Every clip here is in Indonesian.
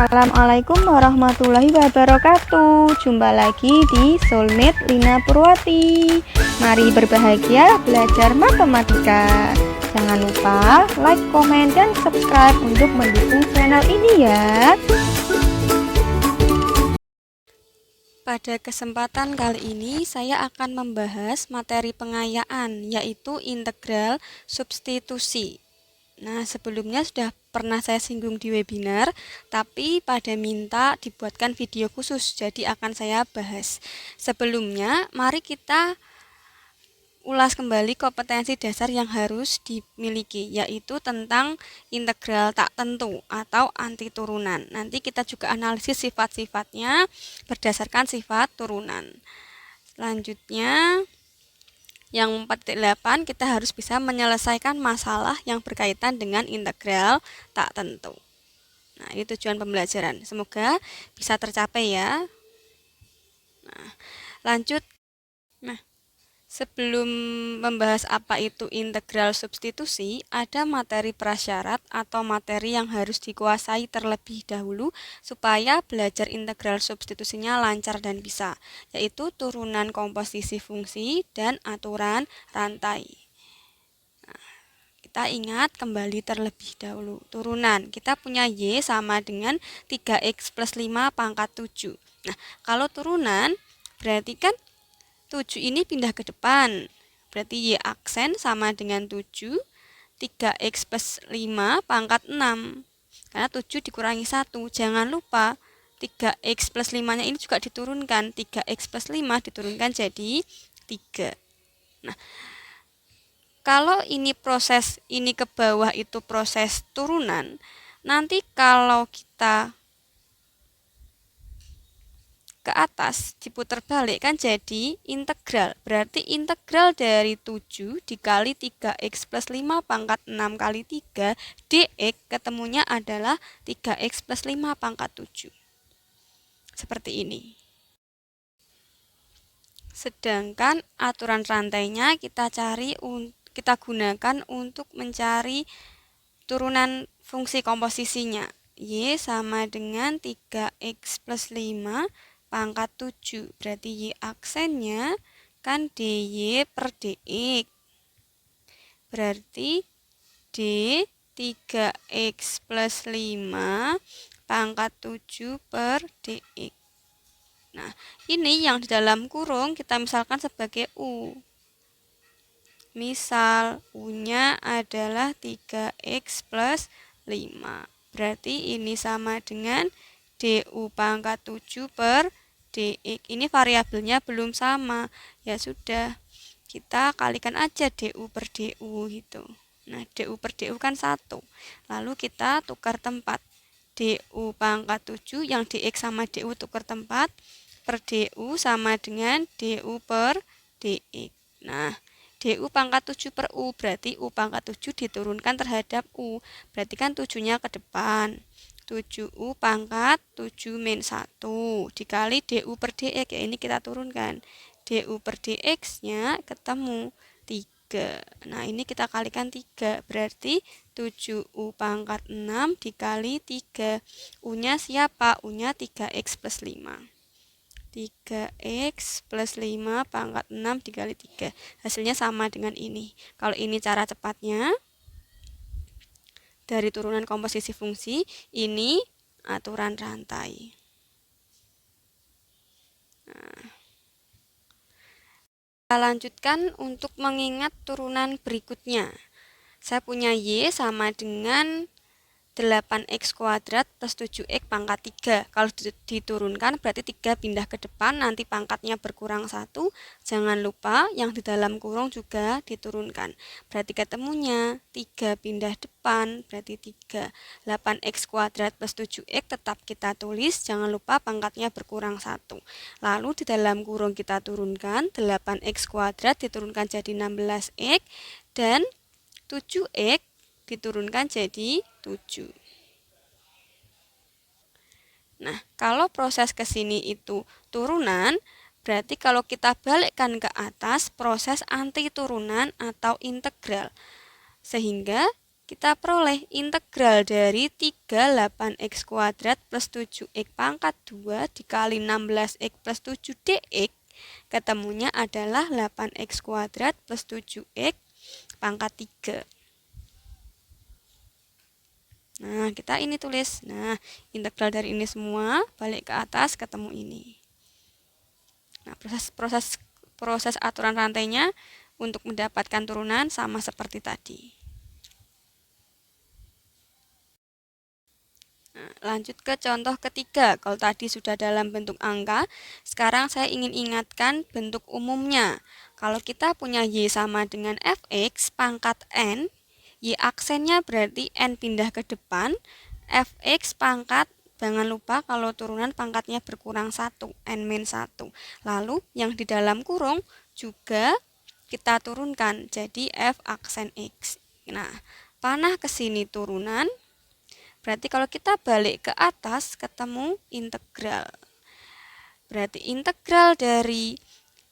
Assalamualaikum warahmatullahi wabarakatuh. Jumpa lagi di Soulmate Lina Purwati. Mari berbahagia belajar matematika. Jangan lupa like, komen, dan subscribe untuk mendukung channel ini ya. Pada kesempatan kali ini saya akan membahas materi pengayaan, yaitu integral substitusi. Nah, sebelumnya sudah pernah saya singgung di webinar, tapi pada minta dibuatkan video khusus, jadi akan saya bahas. Sebelumnya, mari kita ulas kembali kompetensi dasar yang harus dimiliki, yaitu tentang integral tak tentu atau anti turunan. Nanti kita juga analisis sifat-sifatnya berdasarkan sifat turunan. Selanjutnya, yang 4.8 kita harus bisa menyelesaikan masalah yang berkaitan dengan integral tak tentu. Nah, ini tujuan pembelajaran. Semoga bisa tercapai ya. Nah, lanjut. Nah, sebelum membahas apa itu integral substitusi, ada materi prasyarat atau materi yang harus dikuasai terlebih dahulu supaya belajar integral substitusinya lancar dan bisa, yaitu turunan komposisi fungsi dan aturan rantai. Nah, kita ingat kembali terlebih dahulu. Turunan, kita punya Y sama dengan 3X plus 5 pangkat 7. Nah, kalau turunan berarti kan 7 ini pindah ke depan, berarti Y aksen sama dengan 7, 3X plus 5 pangkat 6, karena 7 dikurangi 1, jangan lupa 3X plus 5 nya ini juga diturunkan, 3X plus 5 diturunkan jadi 3. Nah, kalau ini proses ini ke bawah itu proses turunan, nanti kalau kita ke atas diputar balik kan jadi integral, berarti integral dari 7 dikali 3x plus 5 pangkat 6 kali 3 dx ketemunya adalah 3x plus 5 pangkat 7 seperti ini. Sedangkan aturan rantainya kita gunakan untuk mencari turunan fungsi komposisinya. Y sama dengan 3x plus 5 pangkat 7, berarti Y aksennya kan dy per dx, berarti d 3x plus 5 pangkat 7 per dx. Nah, ini yang di dalam kurung kita misalkan sebagai U. Misal U-nya adalah 3x plus 5, berarti ini sama dengan du pangkat 7 per dx. Ini variabelnya belum sama, ya sudah kita kalikan aja du per du gitu. Nah, du per du kan 1, lalu kita tukar tempat, du pangkat 7 yang dx sama du tukar tempat, per du sama dengan du per dx. Nah, du pangkat 7 per u, berarti u pangkat 7 diturunkan terhadap u, berarti kan 7-nya ke depan, 7u pangkat 7 min 1 dikali du per dx, ya ini kita turunkan, du per dx nya ketemu 3. Nah, ini kita kalikan 3, berarti 7u pangkat 6 dikali 3, u nya siapa? U nya 3x plus 5, 3x plus 5 pangkat 6 dikali 3, hasilnya sama dengan ini. Kalau ini cara cepatnya dari turunan komposisi fungsi, ini aturan rantai. Nah, kita lanjutkan untuk mengingat turunan berikutnya. Saya punya Y sama dengan 8x kuadrat plus 7x pangkat 3. Kalau diturunkan berarti 3 pindah ke depan, nanti pangkatnya berkurang 1. Jangan lupa yang di dalam kurung juga diturunkan. Berarti ketemunya 3 pindah depan, berarti 3. 8x kuadrat plus 7x tetap kita tulis, jangan lupa pangkatnya berkurang 1. Lalu di dalam kurung kita turunkan, 8x kuadrat diturunkan jadi 16x, dan 7x diturunkan jadi 7. Nah, kalau proses ke sini itu turunan, berarti kalau kita balikkan ke atas proses anti turunan atau integral. Sehingga kita peroleh integral dari 38x kuadrat plus 7x pangkat 2 dikali 16x plus 7dx, ketemunya adalah 8x kuadrat plus 7x pangkat 3. Nah, kita ini tulis. Nah, integral dari ini semua balik ke atas ketemu ini. Nah, proses aturan rantainya untuk mendapatkan turunan sama seperti tadi. Nah, lanjut ke contoh ketiga. Kalau tadi sudah dalam bentuk angka, sekarang saya ingin ingatkan bentuk umumnya. Kalau kita punya Y sama dengan Fx pangkat N, Y aksennya berarti N pindah ke depan, Fx pangkat, jangan lupa kalau turunan pangkatnya berkurang 1, N-1. Lalu yang di dalam kurung juga kita turunkan, jadi F aksen X. Nah, panah ke sini turunan, berarti kalau kita balik ke atas ketemu integral. Berarti integral dari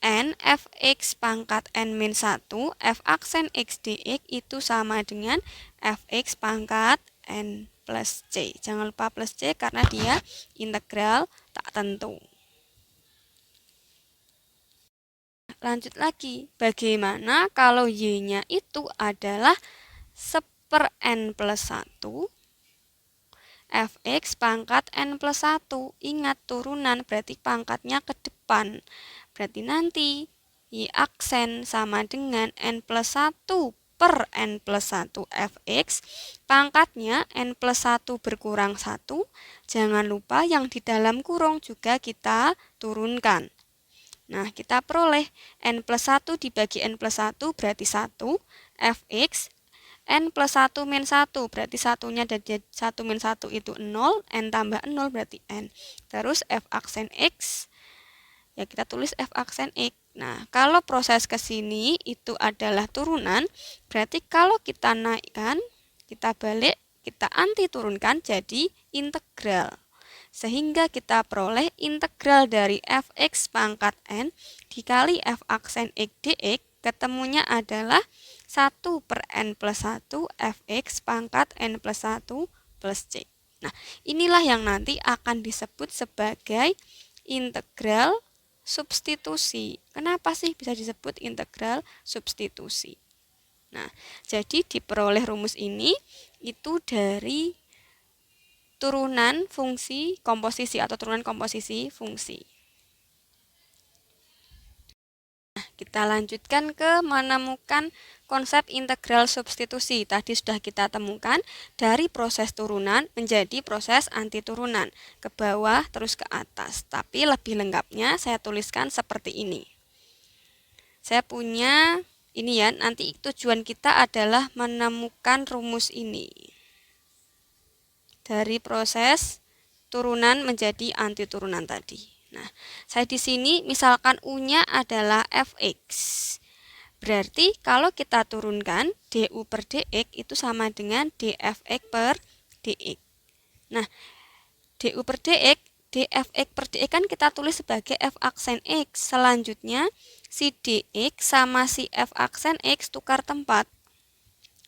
N Fx pangkat N-1 F aksen X dx itu sama dengan Fx pangkat N plus C. Jangan lupa plus C karena dia integral tak tentu. Lanjut lagi, bagaimana kalau Y-nya itu adalah 1/N plus 1 Fx pangkat N plus 1. Ingat turunan berarti pangkatnya ke depan. Berarti nanti Y aksen sama dengan N plus 1 per N plus 1 Fx. Pangkatnya N plus 1 berkurang 1. Jangan lupa yang di dalam kurung juga kita turunkan. Nah, kita peroleh N plus 1 dibagi N plus 1 berarti 1. Fx N plus 1 min 1 berarti satunya dari 1 min 1 itu 0. N tambah 0 berarti N. Terus F aksen X, ya kita tulis F aksen X. Nah, kalau proses ke sini itu adalah turunan, berarti kalau kita naikkan, kita balik, kita anti turunkan jadi integral. Sehingga kita peroleh integral dari Fx pangkat N dikali F aksen X dx, ketemunya adalah 1/N plus 1 Fx pangkat N plus 1 plus C. Nah, inilah yang nanti akan disebut sebagai integral substitusi. Kenapa sih bisa disebut integral substitusi? Nah, jadi diperoleh rumus ini itu dari turunan fungsi komposisi atau turunan komposisi fungsi. Nah, kita lanjutkan ke menemukan konsep integral substitusi. Tadi sudah kita temukan dari proses turunan menjadi proses anti turunan, ke bawah terus ke atas. Tapi lebih lengkapnya saya tuliskan seperti ini. Saya punya ini ya, nanti tujuan kita adalah menemukan rumus ini. Dari proses turunan menjadi anti turunan tadi. Nah, saya di sini misalkan U-nya adalah Fx. Berarti kalau kita turunkan du per dx itu sama dengan dfx per dx. Nah, du per dx, dfx per dx kan kita tulis sebagai f aksen x. Selanjutnya si dx sama si f aksen x tukar tempat.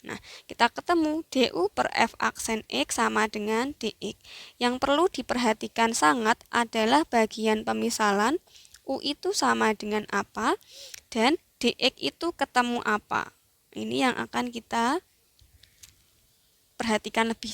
Nah, kita ketemu du per f aksen x sama dengan dx. Yang perlu diperhatikan sangat adalah bagian pemisalan u itu sama dengan apa dan dx itu ketemu apa. Ini yang akan kita perhatikan lebih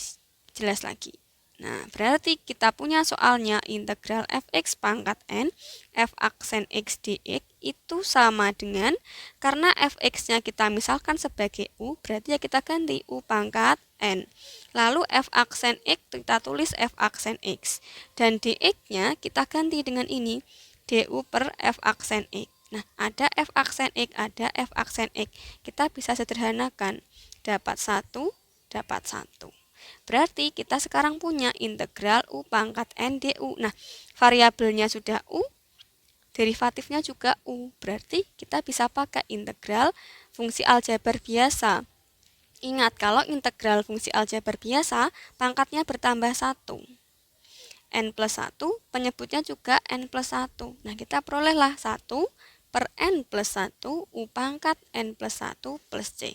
jelas lagi. Nah, berarti kita punya soalnya integral fx pangkat n f aksen x dx itu sama dengan, karena fx-nya kita misalkan sebagai u, berarti ya kita ganti u pangkat n. Lalu f aksen x kita tulis f aksen x. Dan dx-nya kita ganti dengan ini, du per f aksen x. Nah, ada f aksen x, ada f aksen x. Kita bisa sederhanakan, dapat 1, dapat 1. Berarti kita sekarang punya integral u pangkat n du. Nah, variabelnya sudah u, derivatifnya juga u. Berarti kita bisa pakai integral fungsi aljabar biasa. Ingat, kalau integral fungsi aljabar biasa, pangkatnya bertambah 1. N plus 1, penyebutnya juga N plus 1. Nah, kita perolehlah 1 per N plus 1 u pangkat N plus 1 plus C.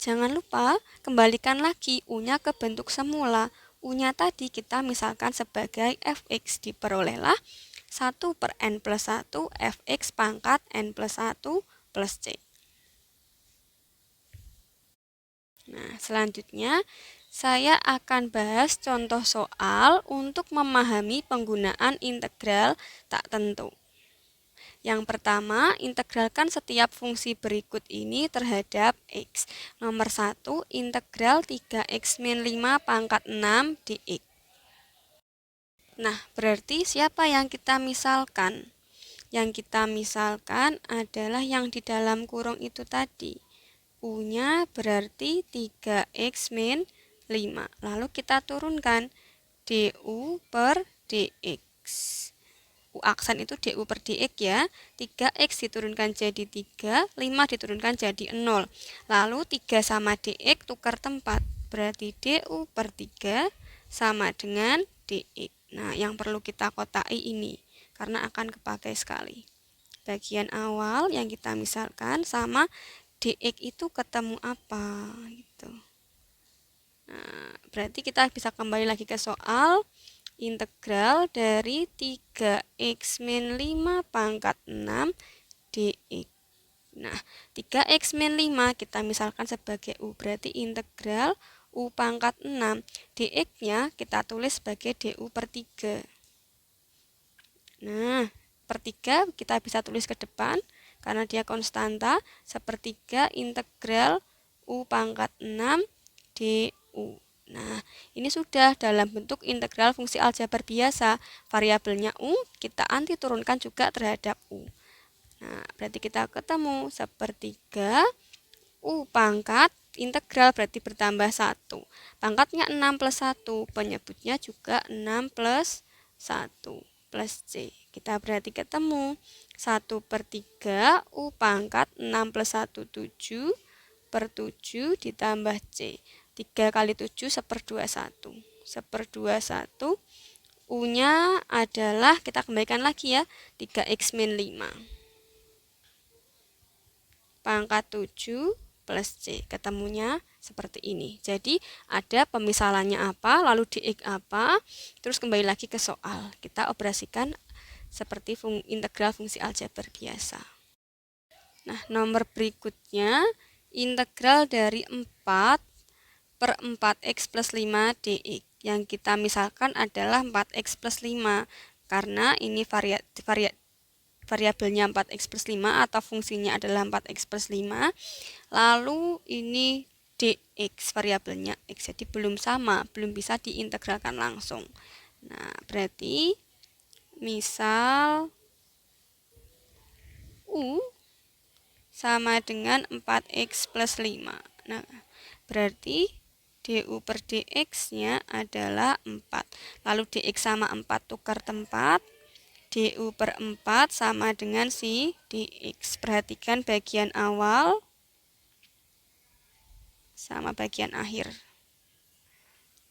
jangan lupa kembalikan lagi U-nya ke bentuk semula. U-nya tadi kita misalkan sebagai fx, diperolehlah 1 per n plus 1 fx pangkat n plus 1 plus c. Nah, selanjutnya saya akan bahas contoh soal untuk memahami penggunaan integral tak tentu. Yang pertama, integralkan setiap fungsi berikut ini terhadap x. Nomor 1, integral 3x min 5 pangkat 6 dx. Nah, berarti siapa yang kita misalkan? Yang kita misalkan adalah yang di dalam kurung itu tadi. U-nya berarti 3x min 5. Lalu kita turunkan du per dx. U aksen itu du per dx ya. 3x diturunkan jadi 3, 5 diturunkan jadi 0. Lalu 3 sama dx tukar tempat. Berarti du per 3 sama dengan dx. Nah, yang perlu kita kotai ini karena akan kepakai sekali. Bagian awal yang kita misalkan sama dx itu ketemu apa gitu. Nah, berarti kita bisa kembali lagi ke soal integral dari 3x min 5 pangkat 6 dx. Nah, 3x min 5 kita misalkan sebagai u, berarti integral u pangkat 6. dx-nya kita tulis sebagai du per 3. Nah, per 3 kita bisa tulis ke depan karena dia konstanta, sepertiga integral u pangkat 6 du. Nah, ini sudah dalam bentuk integral fungsi aljabar biasa. Variabelnya u kita anti turunkan juga terhadap u. Nah, berarti kita ketemu sepertiga u pangkat integral berarti bertambah 1. Pangkatnya 6 plus 1, penyebutnya juga 6 plus 1 plus c. Kita berarti ketemu 1 per 3 u pangkat 6 plus 1, 7 per 7 ditambah c. 3 kali 7 1/21. 1/21. U-nya adalah, kita kembalikan lagi ya, 3x min 5. Pangkat 7 plus c. Ketemunya seperti ini. Jadi ada pemisalannya apa, lalu dx apa, terus kembali lagi ke soal. Kita operasikan seperti integral fungsi aljabar biasa. Nah, nomor berikutnya integral dari 4 per 4x plus 5 dx. Yang kita misalkan adalah 4x plus 5 karena ini variabelnya 4x plus 5 atau fungsinya adalah 4x plus 5. Lalu ini dx, variabelnya x, jadi belum sama, belum bisa diintegralkan langsung. Nah, berarti misal u sama dengan 4x plus 5. Nah, berarti du per dx-nya adalah 4. Lalu dx sama 4 tukar tempat. Du per 4 sama dengan si dx. Perhatikan bagian awal sama bagian akhir.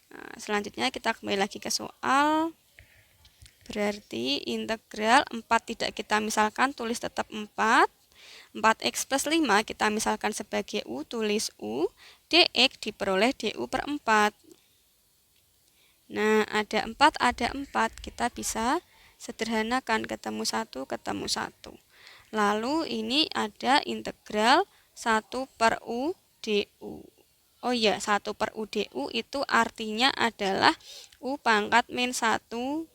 Nah, selanjutnya kita kembali lagi ke soal. Berarti integral 4 tidak kita misalkan, tulis tetap 4. 4x plus 5 kita misalkan sebagai u, tulis u. Dx diperoleh du per 4. Nah, ada 4, ada 4. Kita bisa sederhanakan, ketemu 1, ketemu 1. Lalu ini ada integral 1 per u du. Oh iya, 1 per u du itu artinya adalah u pangkat min 1 du.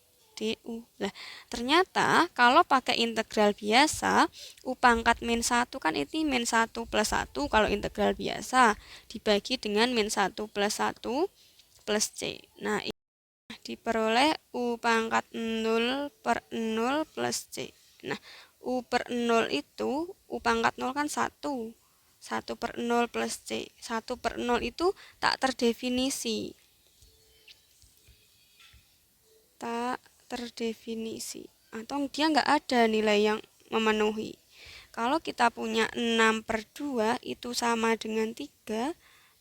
Nah, ternyata kalau pakai integral biasa, u pangkat min 1 kan ini min 1 plus 1 kalau integral biasa, dibagi dengan min 1 plus 1 plus c. Nah, ini diperoleh u pangkat 0 per 0 plus c. Nah, u per 0 itu, u pangkat 0 kan 1. 1 per 0 plus c. 1 per 0 itu tak terdefinisi. Tak terdefinisi. Atau dia nggak ada nilai yang memenuhi. Kalau kita punya 6 per 2 itu sama dengan 3,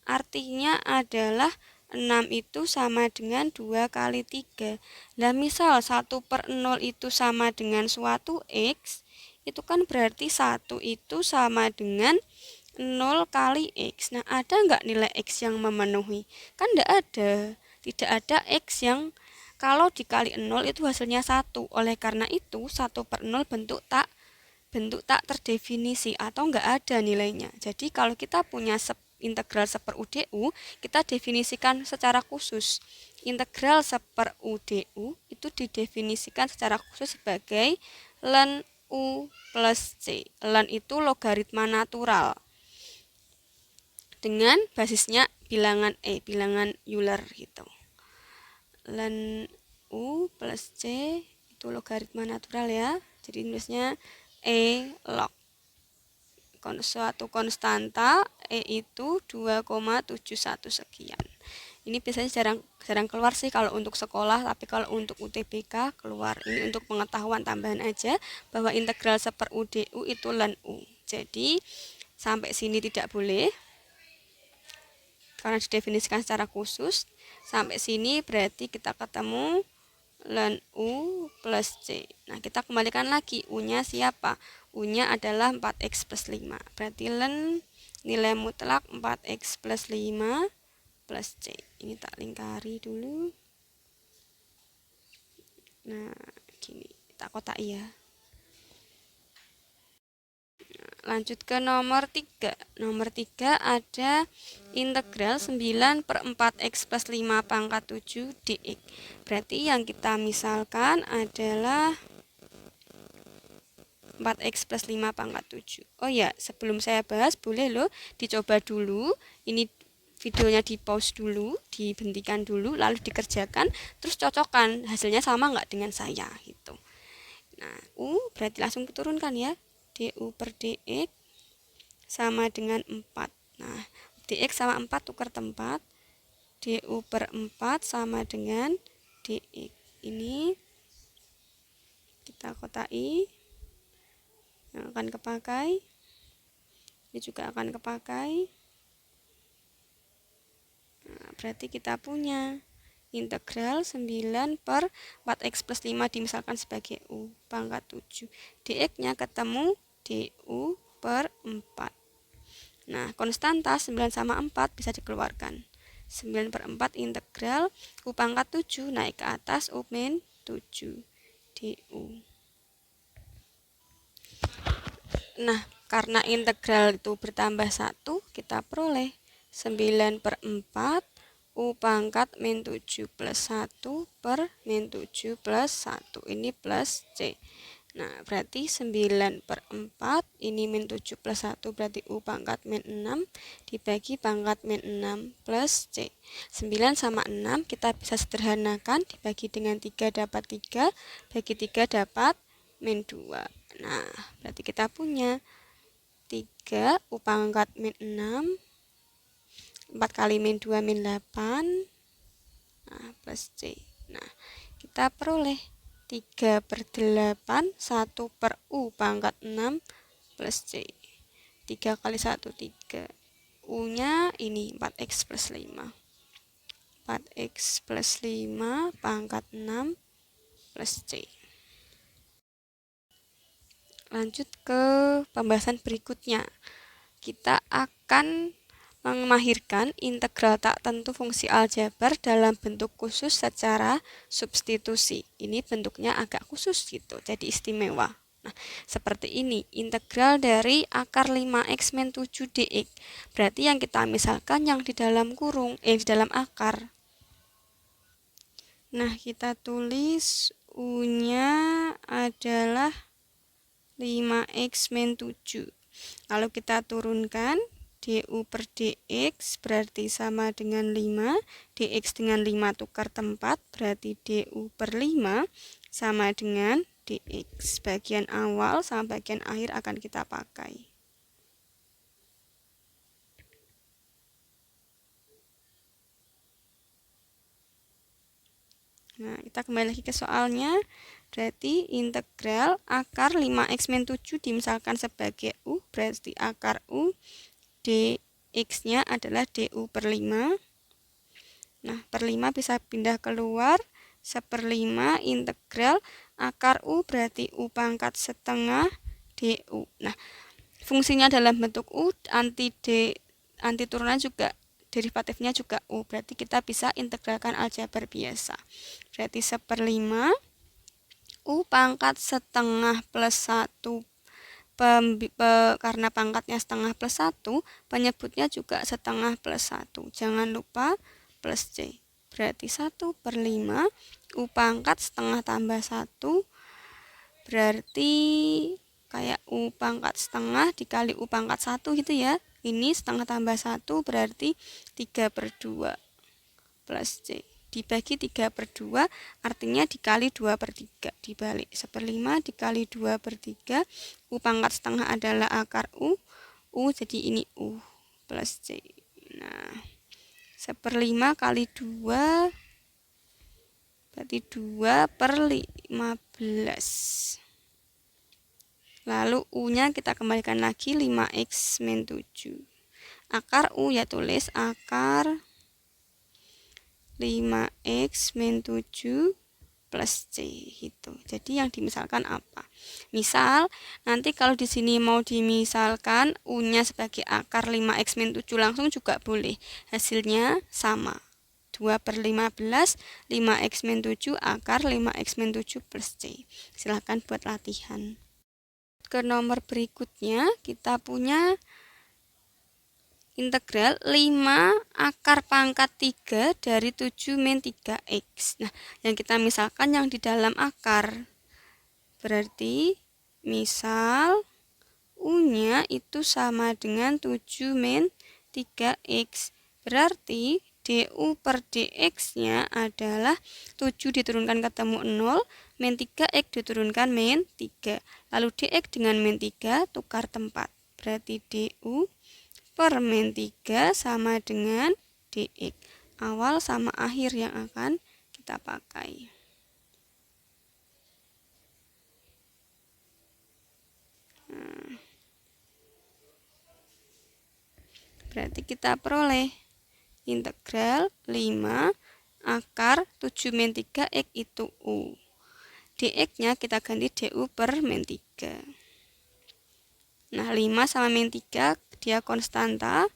artinya adalah 6 itu sama dengan 2 kali 3. Nah, misal 1 per 0 itu sama dengan suatu x, itu kan berarti 1 itu sama dengan 0 kali X. Nah, ada nggak nilai X yang memenuhi? Kan nggak ada. Tidak ada X yang kalau dikali 0 itu hasilnya 1. Oleh karena itu, 1/0 bentuk tak terdefinisi atau nggak ada nilainya. Jadi kalau kita punya integral 1/UDU, kita definisikan secara khusus. Integral 1/UDU itu didefinisikan secara khusus sebagai ln U plus C. Ln itu logaritma natural dengan basisnya bilangan bilangan Euler gitu. Ln U plus C itu logaritma natural ya. Jadi tulisnya log suatu konstanta itu 2,71 sekian. Ini biasanya jarang keluar sih kalau untuk sekolah, tapi kalau untuk UTBK keluar. Ini untuk pengetahuan tambahan aja bahwa integral 1/UDU itu ln U. Jadi sampai sini tidak boleh karena didefinisikan secara khusus. Sampai sini berarti kita ketemu ln U plus C. Nah, kita kembalikan lagi. U-nya siapa? U-nya adalah 4X plus 5. Berarti ln nilai mutlak 4X plus 5 plus C. Ini tak lingkari dulu. Nah, gini. Tak kotai ya. Lanjut ke nomor 3. Nomor 3 ada integral 9/4x plus 5 pangkat 7 dx. Berarti yang kita misalkan adalah 4x plus 5 pangkat 7. Oh ya, sebelum saya bahas, boleh loh dicoba dulu. Ini videonya di pause dulu, dihentikan dulu, lalu dikerjakan, terus cocokkan hasilnya sama nggak dengan saya gitu. Nah, U berarti langsung diturunkan ya. du per dx sama dengan 4. Nah, dx sama 4 tukar tempat. Du per 4 sama dengan dx. Ini kita kotai. Yang akan kepakai. Ini juga akan kepakai. Nah, berarti kita punya integral 9/4x plus 5 dimisalkan sebagai U pangkat 7. dx-nya ketemu du per 4. Nah, konstanta 9 sama 4 bisa dikeluarkan. 9/4 integral U pangkat 7 naik ke atas U min 7 du. Nah, karena integral itu bertambah 1, kita peroleh 9/4 U pangkat min 7 plus 1 per min 7 plus 1. Ini plus C. Nah, berarti 9/4 ini min 7 plus 1 berarti U pangkat min 6 dibagi pangkat min 6 plus C. 9 sama 6 kita bisa sederhanakan, dibagi dengan 3 dapat 3, bagi 3 dapat min 2. Nah, berarti kita punya 3 U pangkat min 6, 4 kali min 2 min 8, nah, plus C. Nah, kita peroleh 3/8, 1 per U pangkat 6 plus C. 3 kali 1, 3. U-nya ini 4X plus 5. 4X plus 5 pangkat 6 plus C. Lanjut ke pembahasan berikutnya. Kita akan memahirkan integral tak tentu fungsi aljabar dalam bentuk khusus secara substitusi. Ini bentuknya agak khusus gitu, jadi istimewa. Nah, seperti ini, integral dari akar 5x min 7 dx. Berarti yang kita misalkan yang di dalam kurung, di dalam akar. Nah, kita tulis U-nya adalah 5x min 7. Lalu kita turunkan du per dx berarti sama dengan 5, dx dengan 5 tukar tempat berarti du per 5 sama dengan dx. Bagian awal sama bagian akhir akan kita pakai. Nah, kita kembali lagi ke soalnya. Berarti integral akar 5x min 7 dimisalkan sebagai U, berarti akar U dx-nya adalah du per 5. Nah, per 5 bisa pindah keluar, 1/5 integral akar U berarti U pangkat setengah du. Nah, fungsinya dalam bentuk U, anti turunan juga derivatifnya juga U. Berarti kita bisa integralkan aljabar biasa. Berarti 1/5 U pangkat setengah plus 1. Karena pangkatnya setengah plus 1, penyebutnya juga setengah plus 1. Jangan lupa plus C. Berarti 1/5 U pangkat setengah tambah 1. Berarti kayak U pangkat setengah dikali U pangkat 1 gitu ya. Ini setengah tambah 1 berarti 3/2 plus C. Dibagi 3/2 artinya dikali 2/3. Dibalik 1/5 dikali 2/3. U pangkat setengah adalah akar U. Jadi ini U plus C. Nah, 1/5 kali 2 berarti 2/15. Lalu U-nya kita kembalikan lagi 5x min 7. Akar U ya tulis akar 5x min 7 plus C gitu. Jadi yang dimisalkan apa? Misal nanti kalau di sini mau dimisalkan U-nya sebagai akar 5x min 7 langsung juga boleh. Hasilnya sama. 2/15 5x min 7 akar 5x min 7 plus C. Silahkan buat latihan. Ke nomor berikutnya kita punya integral 5 akar pangkat 3 dari 7 min 3x. Nah, yang kita misalkan yang di dalam akar. Berarti misal U-nya itu sama dengan 7 min 3x. Berarti du per dx-nya adalah 7 diturunkan ketemu 0, min 3x diturunkan min 3. Lalu dx dengan min 3 tukar tempat. Berarti du per min 3 sama dengan dx. Awal sama akhir yang akan kita pakai. Berarti kita peroleh integral 5 akar 7 min 3x itu U. dx-nya kita ganti du per min 3. Nah, 5 sama min 3 dia konstanta,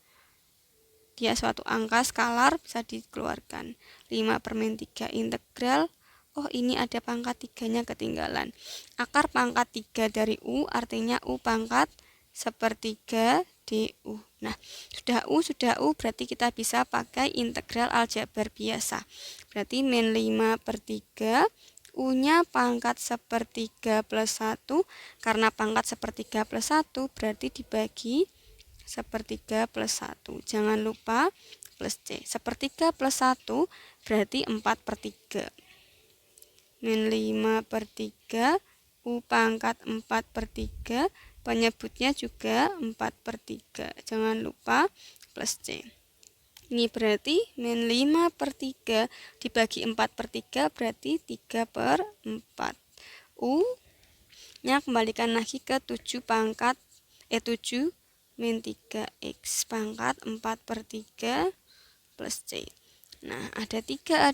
dia suatu angka skalar bisa dikeluarkan. 5 per min 3 integral, oh ini ada pangkat 3-nya ketinggalan. Akar pangkat 3 dari U artinya U pangkat 1/3 du. Nah, sudah U berarti kita bisa pakai integral aljabar biasa. Berarti min 5/3 U-nya pangkat 1/3 plus 1, karena pangkat 1/3 plus 1 berarti dibagi 1/3 plus 1. Jangan lupa plus C. 1/3 plus 1 berarti 4/3. Min 5/3 U pangkat 4/3, penyebutnya juga 4/3. Jangan lupa plus C. Ini berarti min 5/3 dibagi 4/3 berarti 3/4. U-nya kembalikan lagi ke 7 min 3x pangkat 4/3 plus C. Nah, ada 3.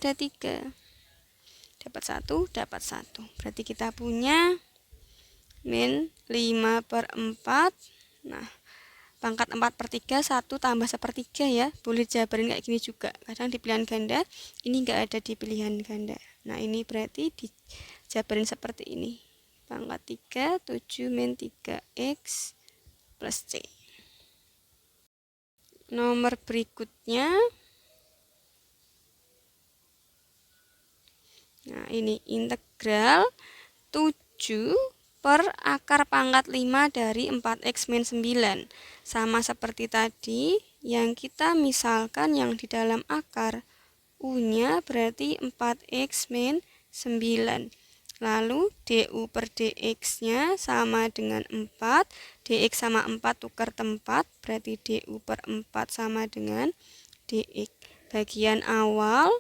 Dapat 1, dapat 1. Berarti kita punya min 5/4. Nah, pangkat 4/3 1 tambah 1/3 ya. Boleh jabarin kayak gini juga. Kadang di pilihan ganda, ini enggak ada di pilihan ganda. Nah, ini berarti dijabarin seperti ini. Pangkat 3, 7 min 3x plus C. Nomor berikutnya. Nah, ini integral 7 per akar pangkat 5 dari 4x min 9. Sama seperti tadi, yang kita misalkan yang di dalam akar. U-nya berarti 4x min 9. Lalu du per dx-nya sama dengan 4. Dx sama 4 tukar tempat, berarti du per 4 sama dengan dx. Bagian awal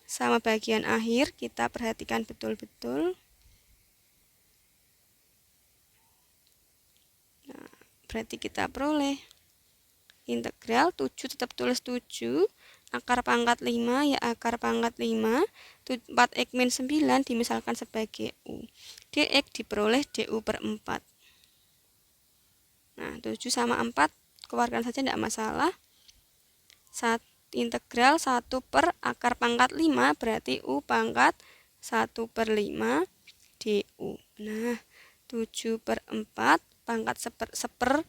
sama bagian akhir kita perhatikan betul-betul. Nah, berarti kita peroleh integral 7, tetap tulis 7. Akar pangkat 5 ya akar pangkat 5. 4x min 9 dimisalkan sebagai U. Dx diperoleh du per 4. Nah, 7 sama 4 keluarkan saja tidak masalah. Integral 1 per akar pangkat 5 berarti U pangkat 1 per 5 du. Nah, 7 per 4 pangkat seper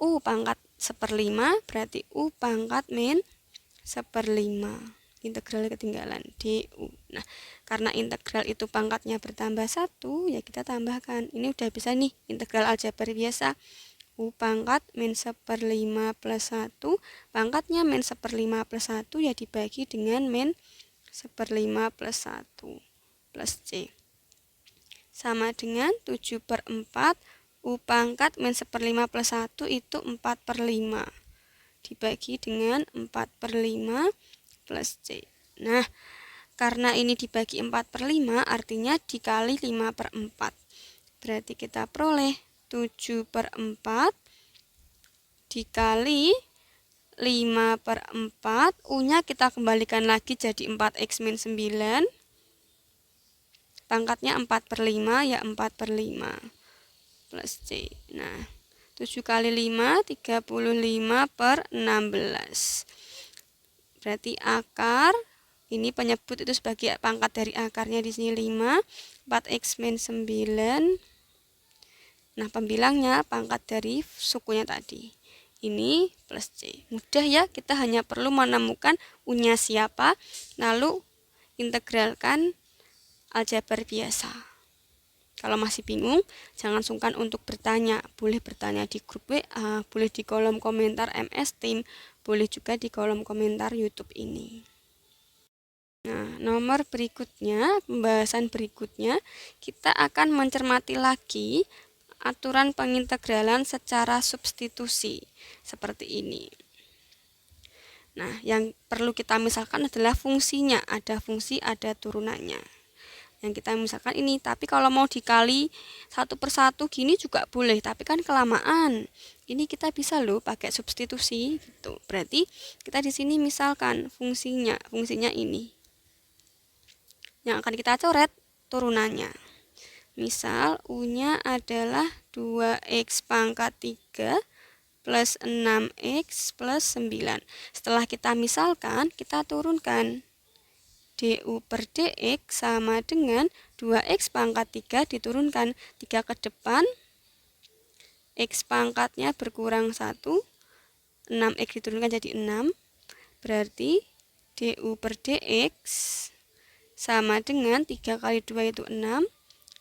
U pangkat 1/5 berarti U pangkat min 1/5. Integral ketinggalan du. Nah, karena integral itu pangkatnya bertambah 1, ya kita tambahkan. Ini udah bisa nih, integral aljabar biasa. U pangkat min 1/5 plus 1, pangkatnya min 1/5 plus 1 ya dibagi dengan min 1/5 plus 1 plus C. Sama dengan 7 per 4, U pangkat min 1/5 plus 1 itu 4/5. Dibagi dengan 4/5 plus C. Nah, karena ini dibagi 4/5, artinya dikali 5/4. Berarti kita peroleh 7 per 4 dikali 5/4. U-nya kita kembalikan lagi jadi 4x min 9. Pangkatnya 4/5 ya 4/5 plus C. Nah, 7 kali 5, 35 per 16. Berarti akar, ini penyebut itu sebagai pangkat dari akarnya di sini 5, 4x min 9. Nah, pembilangnya pangkat dari sukunya tadi. Ini plus C. Mudah ya, kita hanya perlu menemukan U-nya siapa, lalu integralkan aljabar biasa. Kalau masih bingung, jangan sungkan untuk bertanya. Boleh bertanya di grup WA, boleh di kolom komentar MS Team, boleh juga di kolom komentar YouTube ini. Nah, nomor berikutnya, pembahasan berikutnya, kita akan mencermati lagi aturan pengintegralan secara substitusi seperti ini. Nah, yang perlu kita misalkan adalah fungsinya. Ada fungsi, ada turunannya. Yang kita misalkan ini, tapi kalau mau dikali 1/1 gini juga boleh, tapi kan kelamaan. Ini kita bisa loh pakai substitusi gitu. Berarti kita di sini misalkan fungsinya ini. Yang akan kita coret turunannya. Misal U-nya adalah 2x pangkat 3 plus 6x plus 9. Setelah kita misalkan, kita turunkan. Du per dx sama dengan 2x pangkat 3 diturunkan 3 ke depan. X pangkatnya berkurang 1. 6x diturunkan jadi 6. Berarti du per dx sama dengan 3 kali 2 itu 6.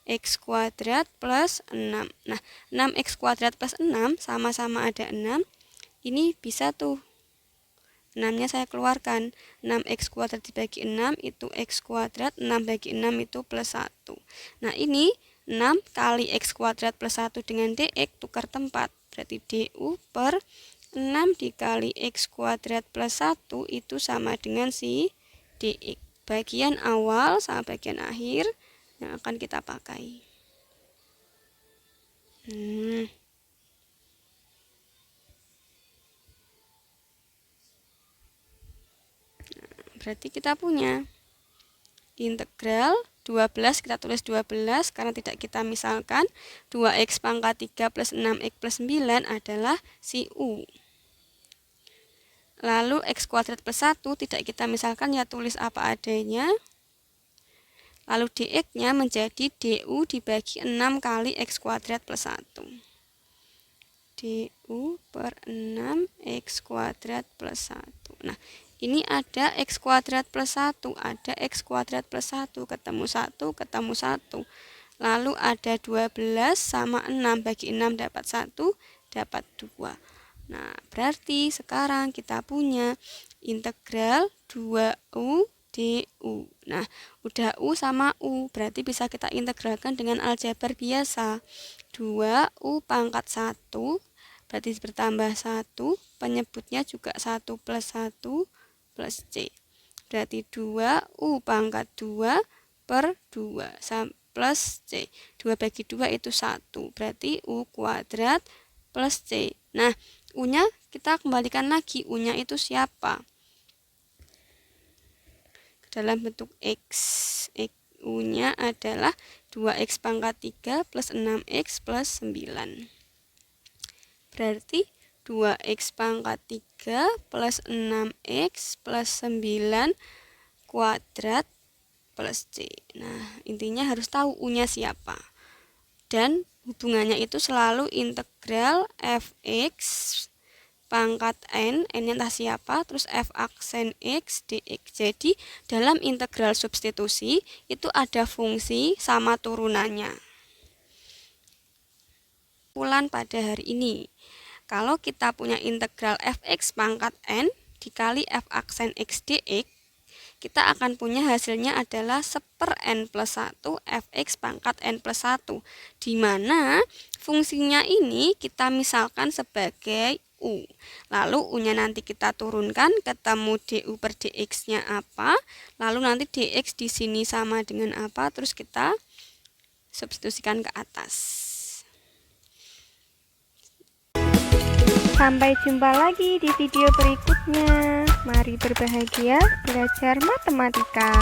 X kuadrat plus 6. Nah, 6x kuadrat plus 6 sama-sama ada 6. Ini bisa tuh. 6-nya saya keluarkan. 6x kuadrat dibagi 6 itu x kuadrat. 6 bagi 6 itu plus 1. Nah, ini 6 kali x kuadrat plus 1 dengan dx tukar tempat. Berarti du per 6 dikali x kuadrat plus 1 itu sama dengan si dx. Bagian awal sama bagian akhir yang akan kita pakai. Berarti kita punya integral 12, kita tulis 12 karena tidak kita misalkan. 2x pangkat 3 plus 6x plus 9 adalah si U. Lalu x kuadrat plus 1 tidak kita misalkan, ya tulis apa adanya. Lalu dx-nya menjadi du dibagi 6 kali x kuadrat plus 1. Du per 6 x kuadrat plus 1. Nah, ini ada x kuadrat plus 1, ada x kuadrat plus 1, ketemu 1, ketemu 1. Lalu ada 12 sama 6, bagi 6 dapat 1, dapat 2. Nah, berarti sekarang kita punya integral 2u du. Nah, udah U sama U, berarti bisa kita integralkan dengan aljabar biasa. 2U pangkat 1, berarti bertambah 1, penyebutnya juga 1 plus 1 plus C. Berarti 2U pangkat 2 per 2 plus C. 2 bagi 2 itu 1, berarti U kuadrat plus C. Nah, U-nya kita kembalikan lagi, U-nya itu siapa? Dalam bentuk X. U-nya adalah 2x pangkat 3 plus 6x plus 9. berarti 2x pangkat 3 plus 6x plus 9 kuadrat plus C. Nah, intinya harus tahu U-nya siapa. Dan hubungannya itu selalu integral fx pangkat n-nya entah siapa, terus f aksen x dx. Jadi, dalam integral substitusi itu ada fungsi sama turunannya. Kesimpulan pada hari ini, kalau kita punya integral fx pangkat n dikali f aksen x dx, kita akan punya hasilnya adalah 1/n plus 1 fx pangkat n plus 1, di mana fungsinya ini kita misalkan sebagai U. Lalu U-nya nanti kita turunkan, ketemu du per dx-nya apa, lalu nanti dx di sini sama dengan apa, terus kita substitusikan ke atas. Sampai jumpa lagi di video berikutnya. Mari berbahagia belajar matematika.